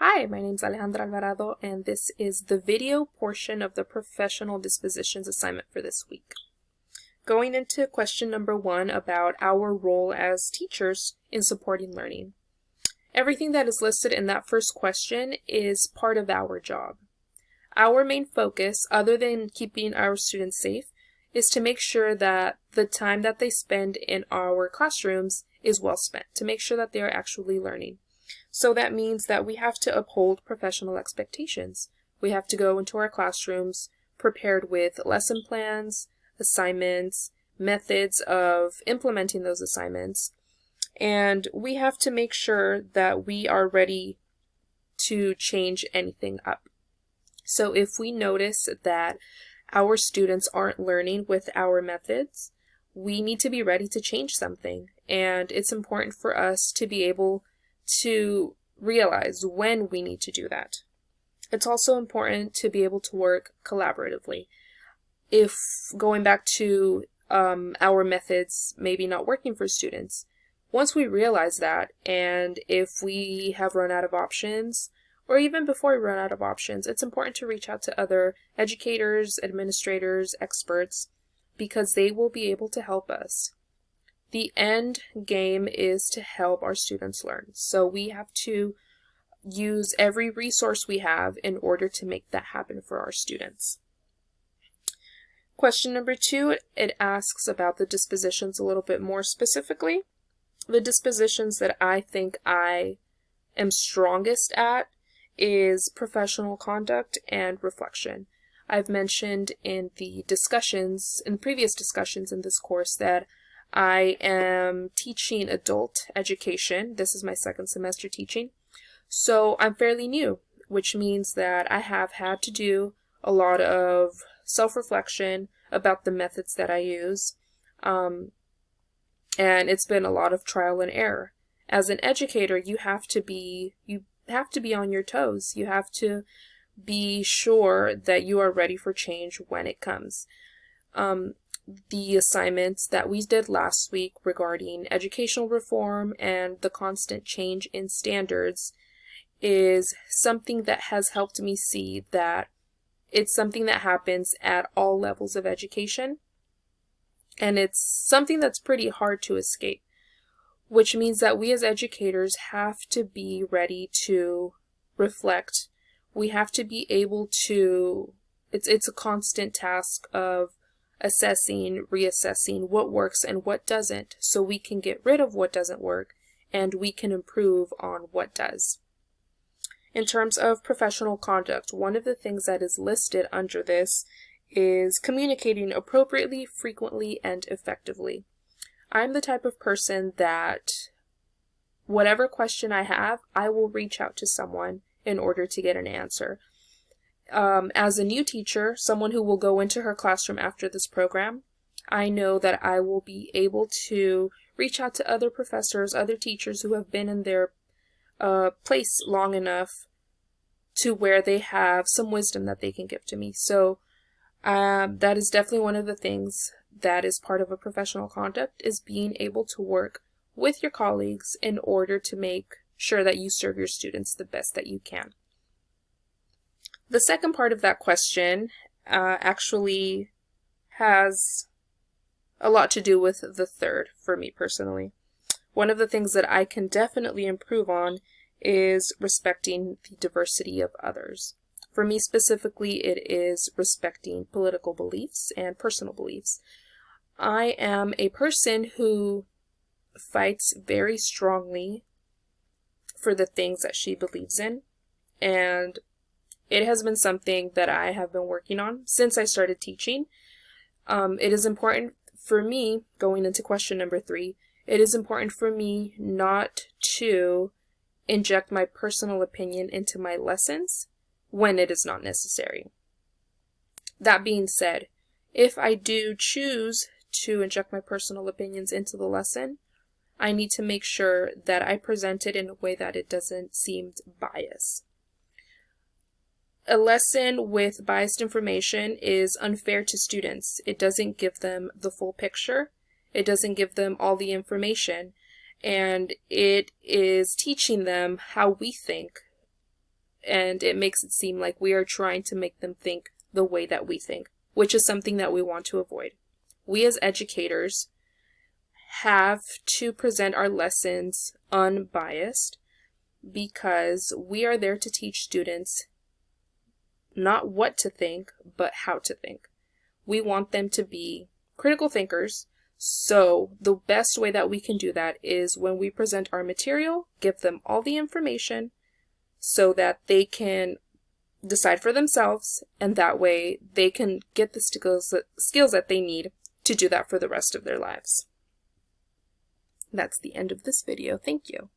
Hi, my name is Alejandra Alvarado, and this is the video portion of the professional dispositions assignment for this week. Going into question number 1 about our role as teachers in supporting learning. Everything that is listed in that first question is part of our job. Our main focus, other than keeping our students safe, is to make sure that the time that they spend in our classrooms is well spent, to make sure that they are actually learning. So that means that we have to uphold professional expectations. We have to go into our classrooms prepared with lesson plans, assignments, methods of implementing those assignments, and we have to make sure that we are ready to change anything up. So if we notice that our students aren't learning with our methods, we need to be ready to change something, and it's important for us to be able to realize when we need to do that. It's also important to be able to work collaboratively. If going back to our methods maybe not working for students, once we realize that, and if we have run out of options, or even before we run out of options, it's important to reach out to other educators, administrators, experts, because they will be able to help us. The end game is to help our students learn. So we have to use every resource we have in order to make that happen for our students. Question number 2, it asks about the dispositions a little bit more specifically. The dispositions that I think I am strongest at is professional conduct and reflection. I've mentioned in the discussions, in previous discussions in this course, that I am teaching adult education. This is my second semester teaching. So I'm fairly new, which means that I have had to do a lot of self-reflection about the methods that I use. And it's been a lot of trial and error. As an educator, you have to be on your toes. You have to be sure that you are ready for change when it comes. The assignments that we did last week regarding educational reform and the constant change in standards is something that has helped me see that it's something that happens at all levels of education, and it's something that's pretty hard to escape, which means that we as educators have to be ready to reflect. We have to be able to, it's a constant task of assessing, reassessing what works and what doesn't, so we can get rid of what doesn't work and we can improve on what does. In terms of professional conduct, one of the things that is listed under this is communicating appropriately, frequently, and effectively. I'm the type of person that whatever question I have, I will reach out to someone in order to get an answer. As a new teacher, someone who will go into her classroom after this program, I know that I will be able to reach out to other professors, other teachers who have been in their place long enough to where they have some wisdom that they can give to me. So that is definitely one of the things that is part of a professional conduct, is being able to work with your colleagues in order to make sure that you serve your students the best that you can. The second part of that question actually has a lot to do with the third for me personally. One of the things that I can definitely improve on is respecting the diversity of others. For me specifically, it is respecting political beliefs and personal beliefs. I am a person who fights very strongly for the things that she believes in, and it has been something that I have been working on since I started teaching. It is important for me, going into question number 3, it is important for me not to inject my personal opinion into my lessons when it is not necessary. That being said, if I do choose to inject my personal opinions into the lesson, I need to make sure that I present it in a way that it doesn't seem biased. A lesson with biased information is unfair to students. It doesn't give them the full picture. It doesn't give them all the information. And it is teaching them how we think and it makes it seem like we are trying to make them think the way that we think, which is something that we want to avoid. We as educators have to present our lessons unbiased because we are there to teach students not what to think, but how to think. We want them to be critical thinkers, so the best way that we can do that is when we present our material, give them all the information so that they can decide for themselves, and that way they can get the skills that they need to do that for the rest of their lives. That's the end of this video. Thank you.